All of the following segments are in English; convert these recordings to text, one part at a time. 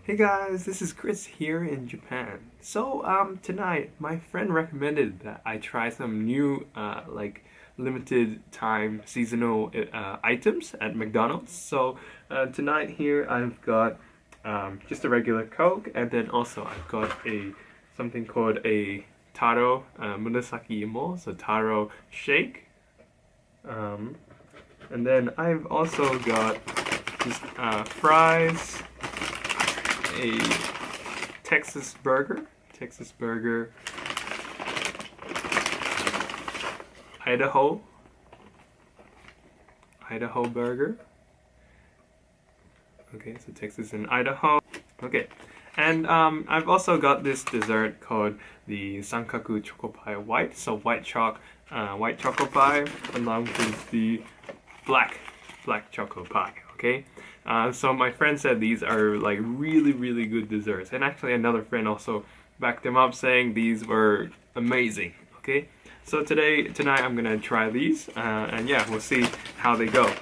Hey guys, this is Chris here in Japan. Tonight my friend recommended that I try some new limited time seasonal items at McDonald's. Tonight here I've got just a regular Coke, and then also I've got a something called a taro murasaki imo, so taro shake. And then I've also got just fries, a Texas burger, Idaho, burger. Okay, so Texas and Idaho. Okay, and I've also got this dessert called the Sankaku Choco Pie White, so white choco pie, along with the black choco pie. Okay, so my friend said these are like really good desserts, and actually another friend also backed them up saying these were amazing. Okay, so tonight I'm gonna try these, and yeah, we'll see how they go.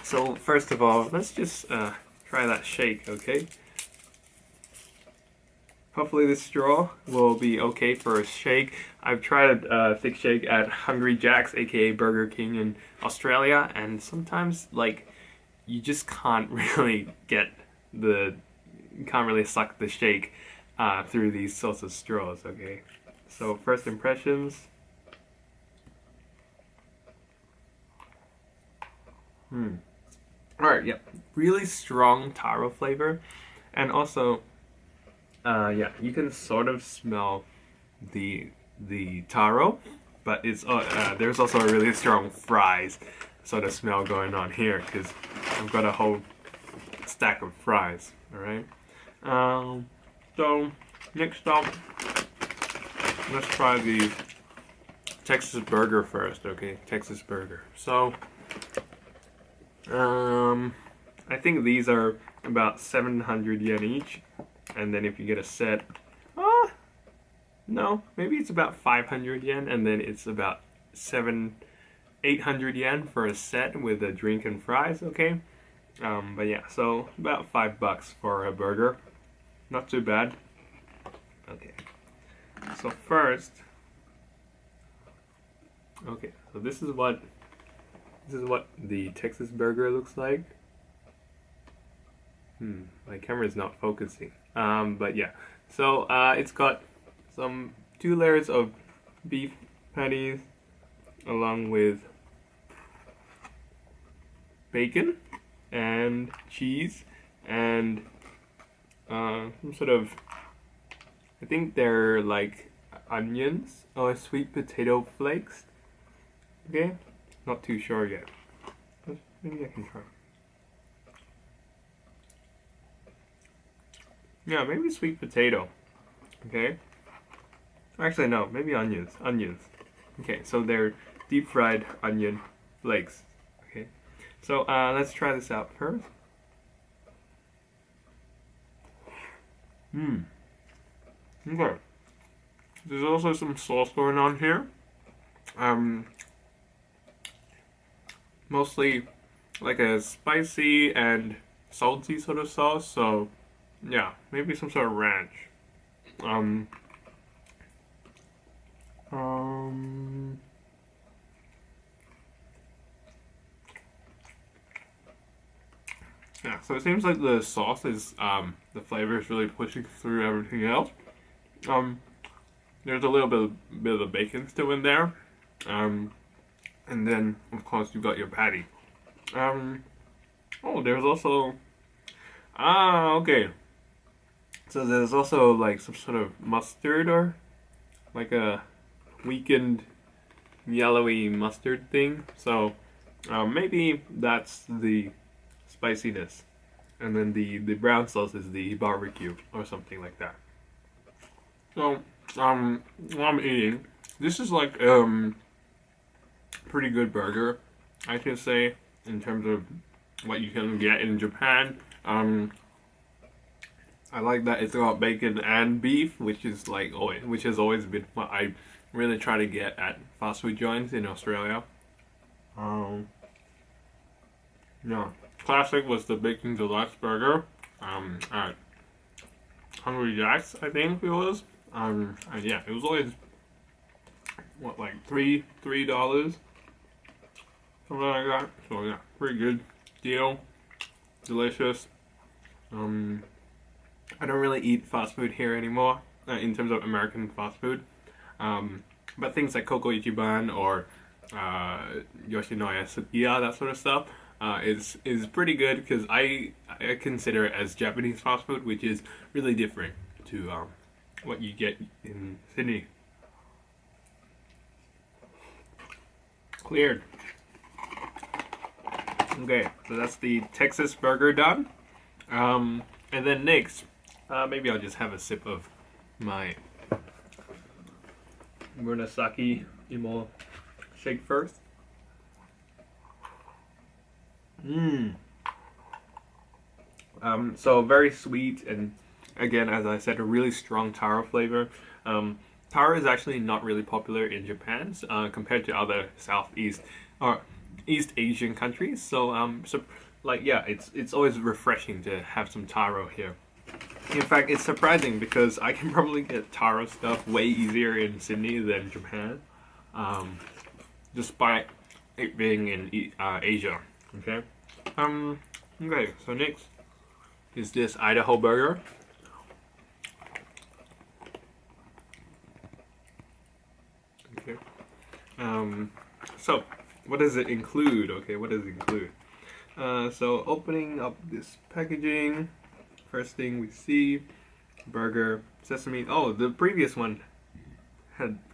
So first of all, let's just try that shake. Okay, hopefully this straw will be okay for a shake. I've tried a thick shake at Hungry Jack's, aka Burger King in Australia, and sometimes like you just can't really suck the shake through these sorts of straws. Okay, so first impressions. Alright, yeah, really strong taro flavor, and also yeah, you can sort of smell the taro, but it's there's also a really strong fries sort of smell going on here, because I've got a whole stack of fries. Alright, so next up, let's try the Texas burger first. Okay, Texas burger. So I think these are about 700 yen each, and then if you get a set, no, maybe it's about 500 yen, and then it's about 800 yen for a set with a drink and fries. Okay, but yeah, so about $5 for a burger, not too bad. Okay, so first, okay, so this is what the Texas burger looks like. My camera is not focusing. But yeah, so it's got some 2 layers of beef patties, along with bacon and cheese and some sort of, I think they're like onions or sweet potato flakes. Okay, not too sure yet. Maybe I can try. Yeah, maybe sweet potato. Okay. Actually, no, maybe onions. Okay, so they're deep fried onion flakes. Okay. So let's try this out first. Okay. There's also some sauce going on here. Mostly like a spicy and salty sort of sauce, so yeah, maybe some sort of ranch. Yeah, so it seems like the sauce is, the flavor is really pushing through everything else. There's a little bit of bacon still in there. And then, of course, you've got your patty. Oh, there's also... okay. So there's also, like, some sort of mustard, or like a weakened yellowy mustard thing. So, maybe that's the spiciness. And then the brown sauce is the barbecue, or something like that. So, while I'm eating, this is like, pretty good burger, I can say, in terms of what you can get in Japan. I like that it's got bacon and beef, which has always been what I really try to get at fast food joints in Australia. Yeah, classic was the Bacon Deluxe burger at Hungry Jack's, I think it was. And yeah, it was always what, like $3, something like that. So yeah, pretty good deal, delicious. I don't really eat fast food here anymore in terms of American fast food. But things like Koko Ichiban or Yoshinoya Sukiya, that sort of stuff, is pretty good because I consider it as Japanese fast food, which is really different to what you get in Sydney. Cleared. Okay, so that's the Texas burger done. And then next, maybe I'll just have a sip of my Murasaki Imo shake first. So very sweet, and again, as I said, a really strong taro flavor. Taro is actually not really popular in Japan compared to other Southeast or East Asian countries. So, like, yeah, it's always refreshing to have some taro here. In fact, it's surprising because I can probably get taro stuff way easier in Sydney than Japan, despite it being in Asia. Okay. Okay. So next is this Idaho Burger. Okay. So what does it include? Okay, what does it include? So opening up this packaging. First thing we see, burger, sesame. Oh, the previous one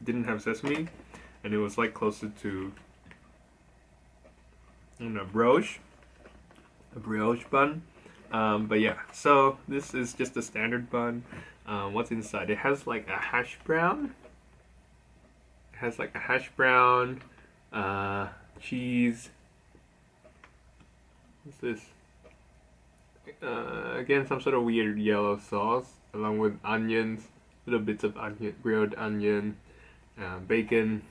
didn't have sesame, and it was like closer to a brioche bun. But yeah, so this is just a standard bun. What's inside? It has like a hash brown. It has like a hash brown, cheese. What's this? Again, some sort of weird yellow sauce, along with onions, little bits of onion, grilled onion, bacon,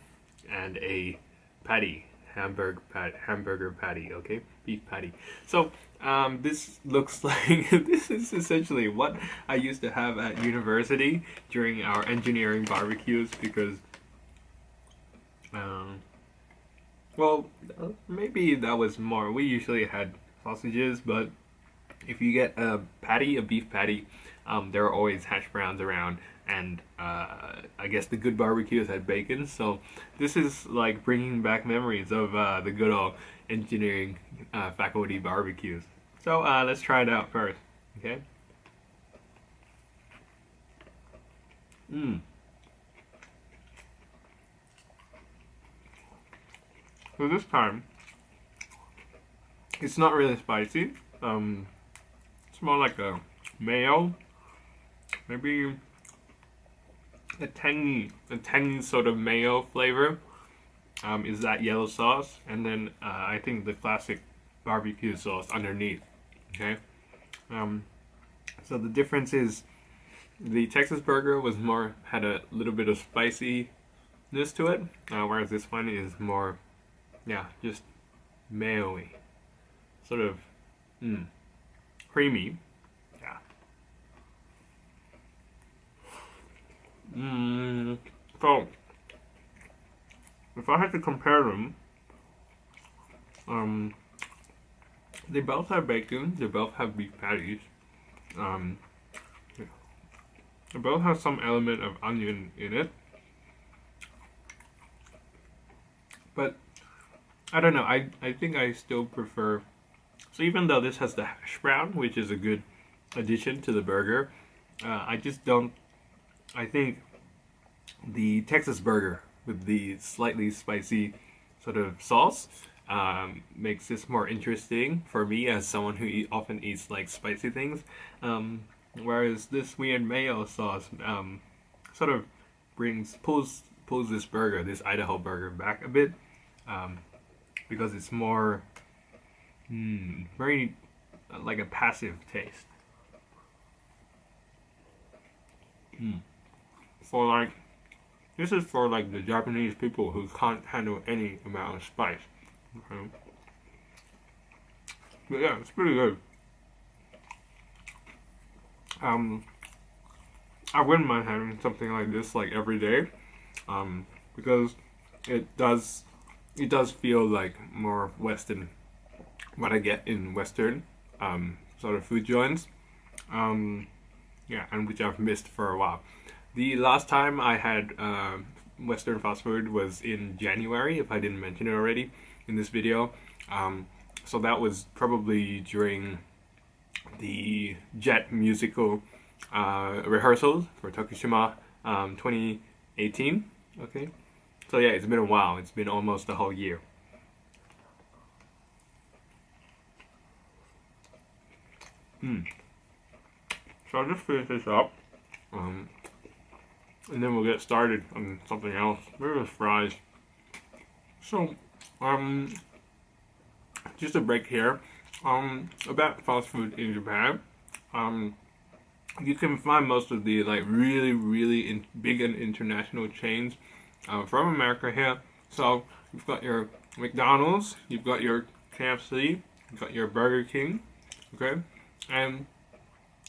and a patty, hamburger patty. Okay, beef patty. So this looks like this is essentially what I used to have at university during our engineering barbecues because, well, maybe that was more. We usually had sausages, but if you get a beef patty, there are always hash browns around, and I guess the good barbecues had bacon. So this is like bringing back memories of the good old engineering faculty barbecues. So let's try it out first. Okay. So this time, it's not really spicy. It's more like a mayo, maybe a tangy sort of mayo flavor. Is that yellow sauce, and then I think the classic barbecue sauce underneath. Okay, so the difference is the Texas burger had a little bit of spiciness to it, whereas this one is more, yeah, just mayo-y, sort of. Creamy. Yeah. So, if I had to compare them, they both have bacon, they both have beef patties. They both have some element of onion in it. But, I don't know, I think I still prefer. So even though this has the hash brown, which is a good addition to the burger, I think the Texas burger with the slightly spicy sort of sauce makes this more interesting for me as someone who often eats like spicy things. Whereas this weird mayo sauce sort of pulls this burger, this Idaho burger, back a bit because it's more very like a passive taste. For like, this is for like the Japanese people who can't handle any amount of spice. Okay. But yeah, it's pretty good. I wouldn't mind having something like this like every day, because it does feel like more Western what I get in Western sort of food joints. Yeah, and which I've missed for a while. The last time I had Western fast food was in January, if I didn't mention it already in this video. So that was probably during the Jet musical rehearsals for Tokushima 2018. Okay, so yeah, it's been a while. It's been almost a whole year. So I'll just finish this up, and then we'll get started on something else. Maybe with fries. So, just a break here. About fast food in Japan. You can find most of the like really big and international chains from America here. So you've got your McDonald's, you've got your KFC, you've got your Burger King, okay, and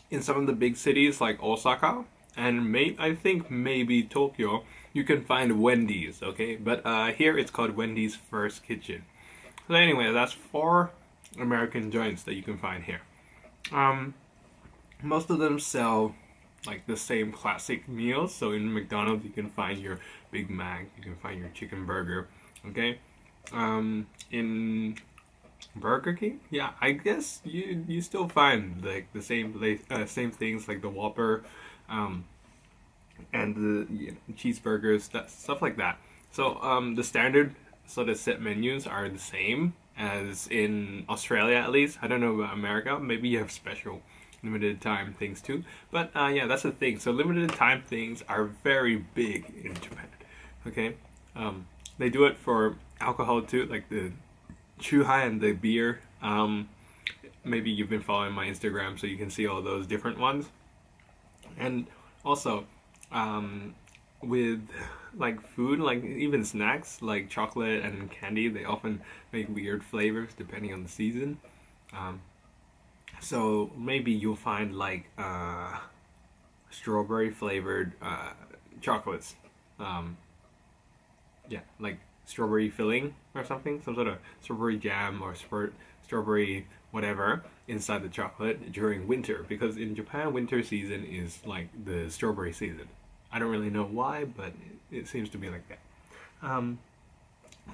in some of the big cities like Osaka and I think maybe Tokyo, you can find Wendy's, okay, but here it's called Wendy's First Kitchen. So anyway, that's 4 American joints that you can find here. Most of them sell like the same classic meals. So in McDonald's, you can find your Big Mac, you can find your chicken burger, okay. In Burger King, yeah, I guess you still find like the same same things like the Whopper, and the cheeseburgers, stuff like that. So the standard sort of set menus are the same as in Australia, at least. I don't know about America. Maybe you have special limited time things too. But yeah, that's the thing. So limited time things are very big in Japan. Okay, they do it for alcohol too, like the chuhai and the beer. Maybe you've been following my Instagram, so you can see all those different ones. And also, with like food, like even snacks, like chocolate and candy, they often make weird flavors depending on the season. So maybe you'll find like strawberry flavored chocolates. Yeah, like strawberry filling or something, some sort of strawberry jam or strawberry whatever inside the chocolate during winter, because in Japan winter season is like the strawberry season. I don't really know why, but it seems to be like that.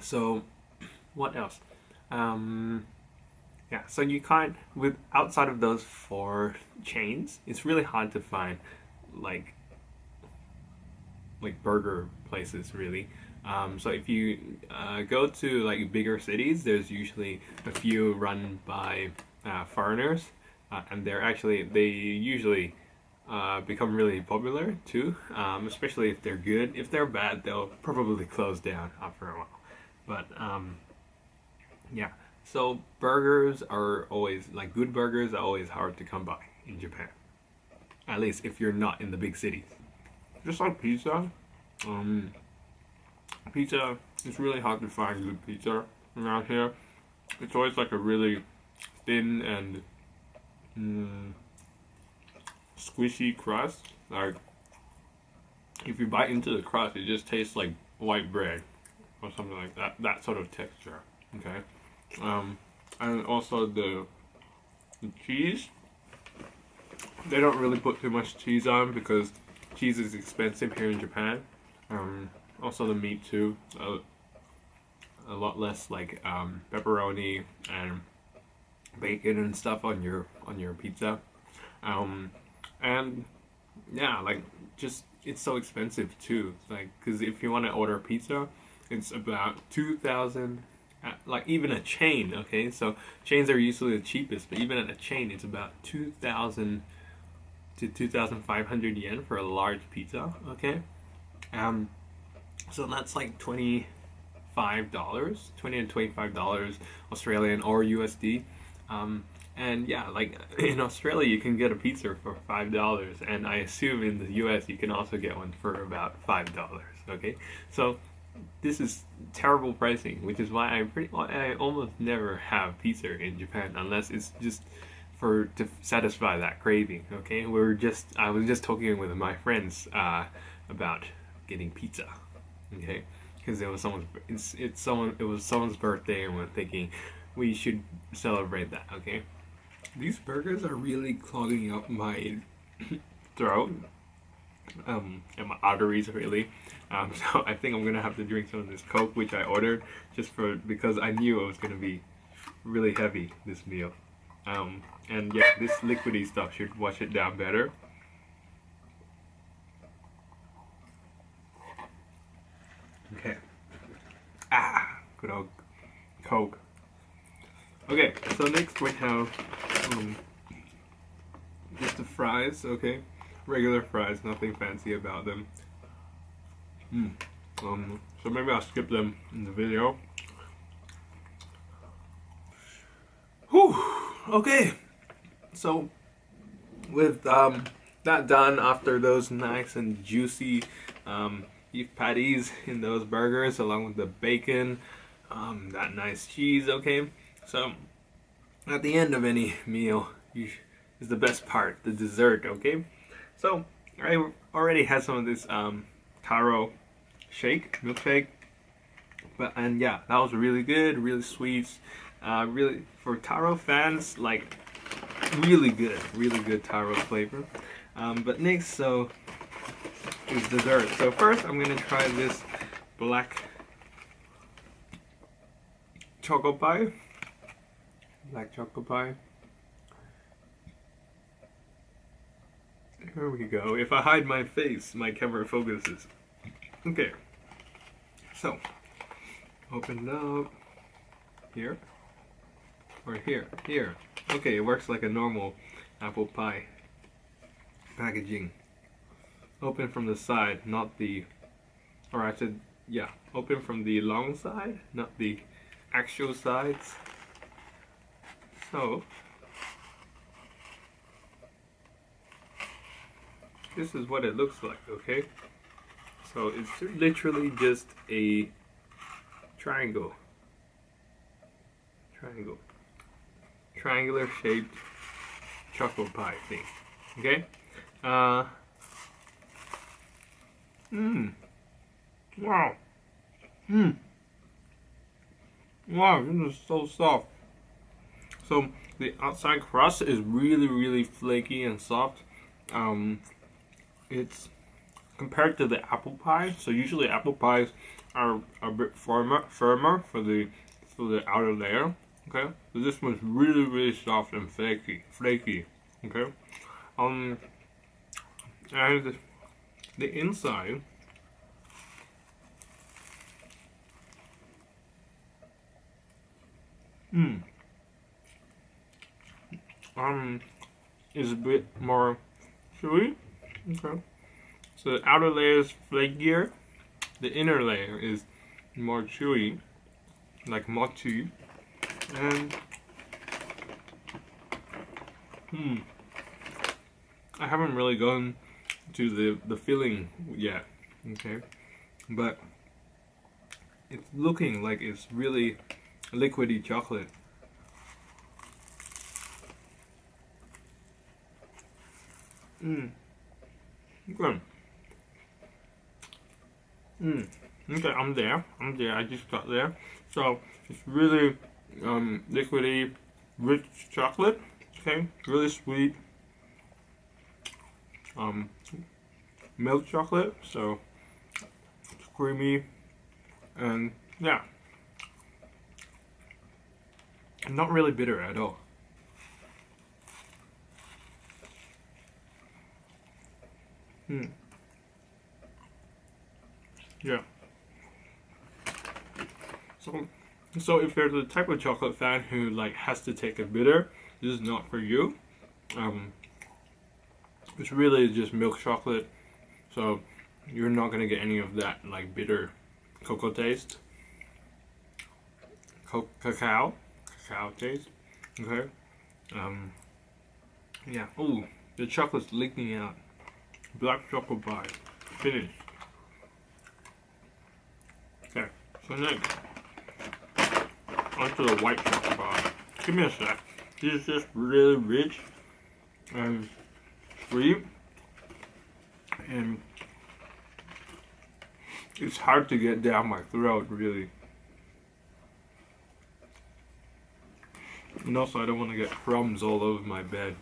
So what else? Yeah, so you can't, with outside of those 4 chains, it's really hard to find like burger places really. So if you go to like bigger cities, there's usually a few run by foreigners, and they usually become really popular too, especially if they're good. If they're bad, they'll probably close down after a while. But yeah, so burgers are always, like good burgers are always hard to come by in Japan. At least if you're not in the big cities. Just like pizza, it's really hard to find good pizza around here. It's always like a really thin and squishy crust. Like if you bite into the crust, it just tastes like white bread or something like that. That sort of texture. Okay, and also the cheese. They don't really put too much cheese on because cheese is expensive here in Japan. Also the meat too. A lot less like pepperoni and bacon and stuff on your pizza. And yeah, like just it's so expensive too. Like because if you want to order pizza, it's about 2,000. Like even a chain, okay. So chains are usually the cheapest, but even at a chain, it's about 2,000 to 2,500 yen for a large pizza. Okay. So that's like $25, $20 and $25 Australian or USD. And yeah, like in Australia you can get a pizza for $5, and I assume in the US you can also get one for about $5. Okay, so this is terrible pricing, which is why I almost never have pizza in Japan unless it's just to satisfy that craving. Okay, I was just talking with my friends about getting pizza. Okay, because it was someone's birthday, and we're thinking we should celebrate that. Okay, these burgers are really clogging up my throat, and my arteries really. So I think I'm gonna have to drink some of this Coke, which I ordered because I knew it was gonna be really heavy, this meal. And yeah, this liquidy stuff should wash it down better. Okay. Good old Coke. Okay, so next we have just the fries. Okay, regular fries, nothing fancy about them. So maybe I'll skip them in the video. Whew. Okay, so with that done, after those nice and juicy beef patties in those burgers, along with the bacon, that nice cheese. Okay, so at the end of any meal is the best part, the dessert. Okay, so I already had some of this taro milkshake, and yeah, that was really good, really sweet. Really, for taro fans, like really good taro flavor. But next, so is dessert. So first, I'm gonna try this black choco pie. Here we go. If I hide my face, my camera focuses. Okay. So open it up here. Or here. Okay, it works like a normal apple pie packaging. Open from the side, not the, or I said, yeah, open from the long side, not the actual sides. So, this is what it looks like, okay? So it's literally just a triangular shaped chocolate pie thing. Okay? Wow. Wow, this is so soft. So the outside crust is really flaky and soft. It's compared to the apple pie. So usually apple pies are a bit firmer for the outer layer. Okay, so this one's really soft and flaky. Okay, and the inside is a bit more chewy. Okay, so the outer layer is flakier, the inner layer is more chewy, like mochi. And I haven't really gone to the filling yet, okay, but it's looking like it's really liquidy chocolate. Good. Okay, I'm there. I just got there. So it's really liquidy, rich chocolate. Okay, really sweet. Milk chocolate. So it's creamy, and yeah, not really bitter at all. Yeah. So if you're the type of chocolate fan who like has to take a bitter, this is not for you. It's really just milk chocolate, so you're not gonna get any of that like bitter cocoa taste, cacao taste. Okay. Yeah. Ooh, the chocolate's leaking out. Black chocolate pie, finished. Okay. So next, onto the white chocolate pie. Give me a sec. It's just really rich and sweet, and it's hard to get down my throat, really. And also, I don't want to get crumbs all over my bed,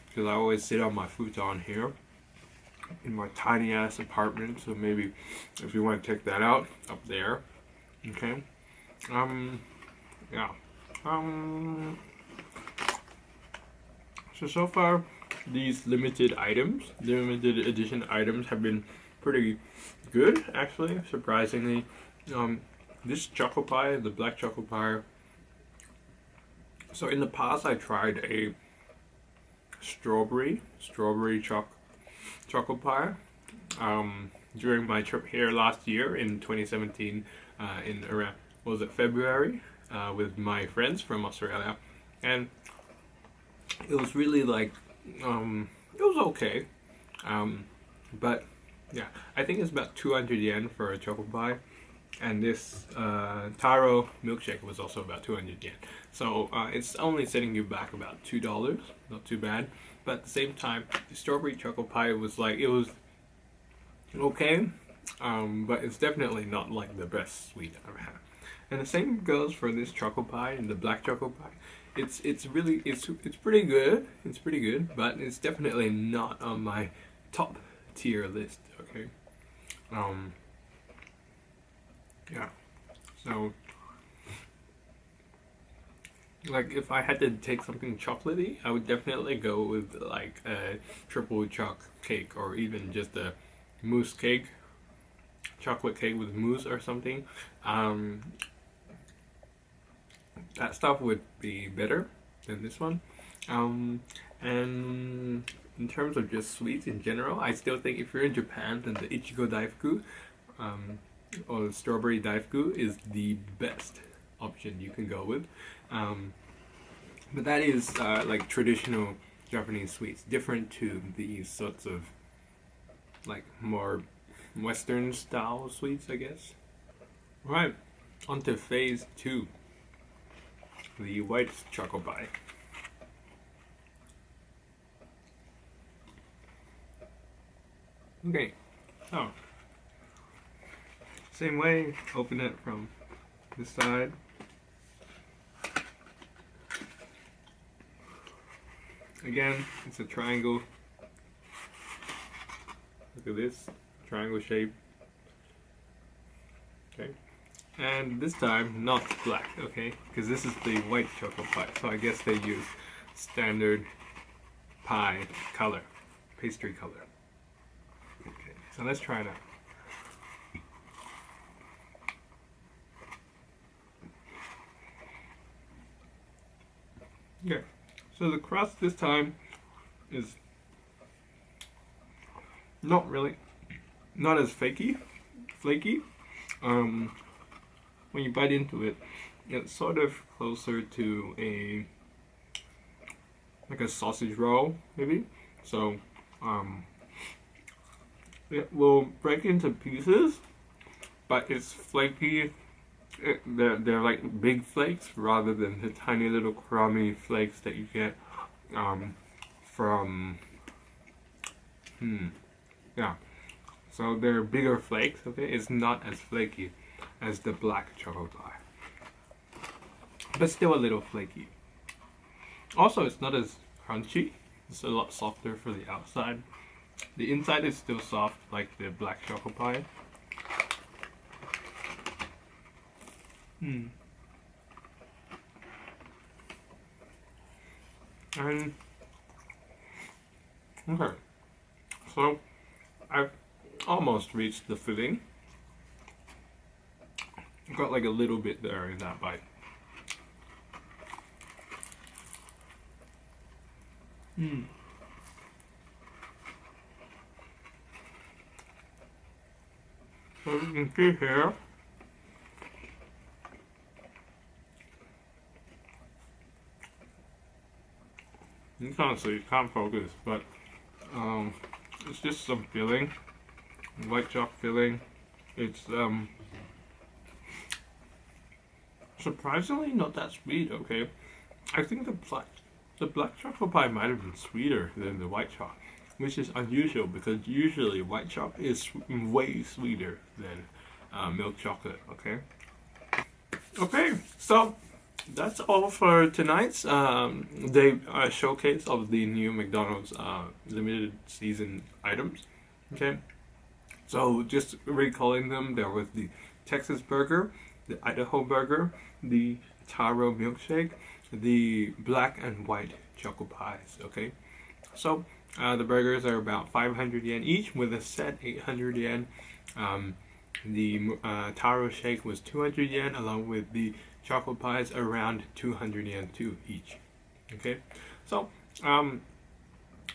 because I always sit on my futon here in my tiny ass apartment. So maybe if you want to take that out, up there, okay. Yeah. So far, these limited edition items have been pretty good, actually, surprisingly. This choco pie, the black choco pie. So in the past, I tried a strawberry choco pie during my trip here last year in 2017, in around, was it February, with my friends from Australia, and it was really like, it was okay, but yeah, I think it's about 200 yen for a choco pie, and this taro milkshake was also about 200 yen. So it's only setting you back about $2, not too bad. But at the same time, the strawberry choco pie was like, it was okay, but it's definitely not like the best sweet I've ever had. And the same goes for this choco pie and the black choco pie. It's pretty good. It's pretty good, but it's definitely not on my top tier list. Okay. Yeah. So, like, if I had to take something chocolatey, I would definitely go with like a triple choc cake, or even just a mousse cake, chocolate cake with mousse or something. That stuff would be better than this one. And in terms of just sweets in general, I still think if you're in Japan, then the Ichigo Daifuku, or strawberry Daifuku is the best option you can go with. But that is like traditional Japanese sweets, different to these sorts of like more Western style sweets, I guess. Right, on to phase 2, the white choco pie. Okay, so same way, open it from this side. Again, it's a triangle. Look at this, triangle shape. Okay, and this time not black, okay, because this is the white choco pie, so I guess they use standard pie color, pastry color. Okay, so let's try it out. Okay, so the crust this time is not as flaky. When you bite into it, it's sort of closer to like a sausage roll, maybe. So it will break into pieces, but it's flaky. They're like big flakes rather than the tiny little crummy flakes that you get from yeah. So they're bigger flakes, okay? It's not as flaky as the black choco pie, but still a little flaky. Also, it's not as crunchy. It's a lot softer for the outside. The inside is still soft like the black choco pie. And okay, so I've almost reached the filling. I've got like a little bit there in that bite. So you can see here, you can't see, can't focus, but it's just some filling, white chalk filling. It's surprisingly not that sweet, okay? I think the black chocolate pie might have been sweeter than the white chocolate, which is unusual because usually white chocolate is way sweeter than milk chocolate. Okay. Okay, so that's all for tonight's day showcase of the new McDonald's limited season items. Okay, so just recalling them, there was the Texas Burger, the Idaho Burger, the Taro Milkshake, the black and white choco pies. Okay, so the burgers are about 500 yen each with a set 800 yen. The taro shake was 200 yen, along with the chocolate pies around 200 yen too each. Okay, so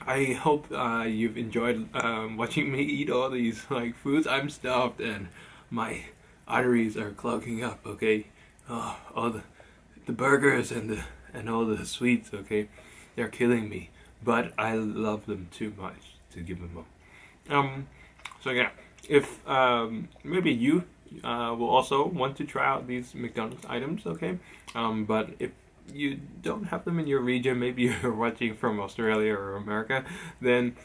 I hope you've enjoyed watching me eat all these like foods. I'm stuffed and my arteries are clogging up. Okay, all the burgers and all the sweets. Okay, they're killing me, but I love them too much to give them up. So yeah, if maybe you will also want to try out these McDonald's items, okay? But if you don't have them in your region, maybe you're watching from Australia or America, then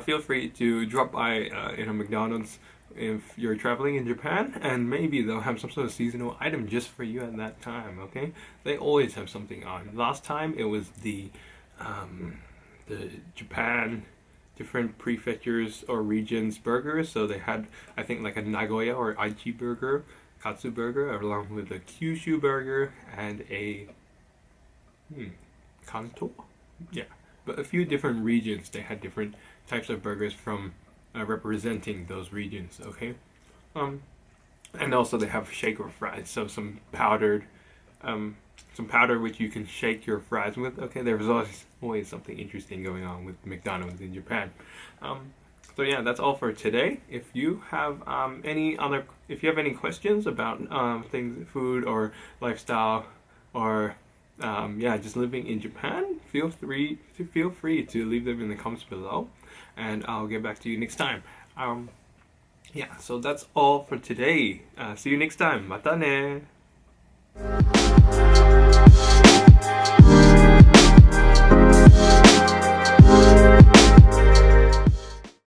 feel free to drop by in a McDonald's if you're traveling in Japan, and maybe they'll have some sort of seasonal item just for you at that time, okay? They always have something on. Last time it was the Japan different prefectures or regions burgers, so they had, I think, like a Nagoya or Aichi burger, Katsu burger, along with a Kyushu burger and a Kanto, yeah, but a few different regions. They had different types of burgers from representing those regions. Okay, and also they have shaker fries, so some powder which you can shake your fries with. Okay, there's always something interesting going on with McDonald's in Japan. So yeah, that's all for today. If you have if you have any questions about things, food or lifestyle, or just living in Japan, feel free to leave them in the comments below, and I'll get back to you next time. So that's all for today. See you next time. Mata ne.